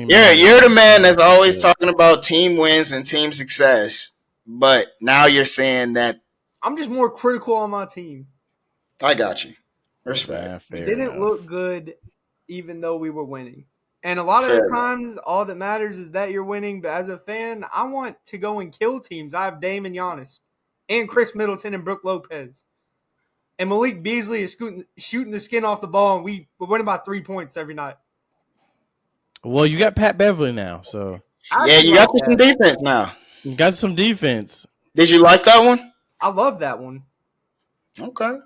You're the man that's always talking about team wins and team success. But now you're saying that I'm just more critical on my team. I got you. Respect. We didn't look good, even though we were winning. And a lot of the times, all that matters is that you're winning. But as a fan, I want to go and kill teams. I have Dame and Giannis, and Chris Middleton and Brook Lopez. And Malik Beasley is shooting the skin off the ball, and we're winning by 3 points every night. Well, you got Pat Beverly now, so. Yeah, you got some defense now. You got some defense. Did you like that one? I love that one. Okay.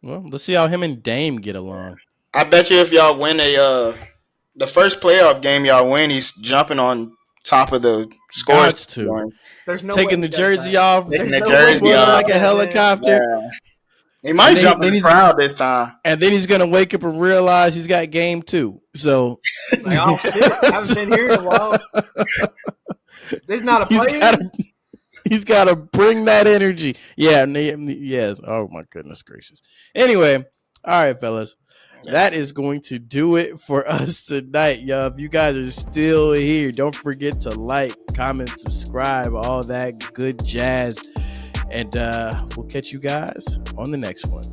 Well, let's see how him and Dame get along. I bet you if y'all win the first playoff game y'all win, he's jumping on top of the scores. There's no taking the jersey off. Taking the jersey off like a helicopter. Yeah. He might jump in the crowd this time. And then he's going to wake up and realize he's got game 2. So. Like, oh, shit. I haven't been here in a while. There's not a play. He's got to bring that energy. Yeah. Oh, my goodness gracious. Anyway. All right, fellas. That is going to do it for us tonight, y'all. If you guys are still here, don't forget to like, comment, subscribe, all that good jazz. And we'll catch you guys on the next one.